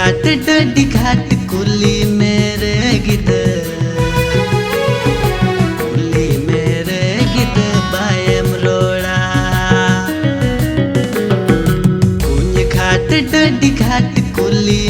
घाट डडी घाट कुली मेरे गिदर कुली मेरे गिदर बायम रोड़ा कुंज घाट डडी घाट कुली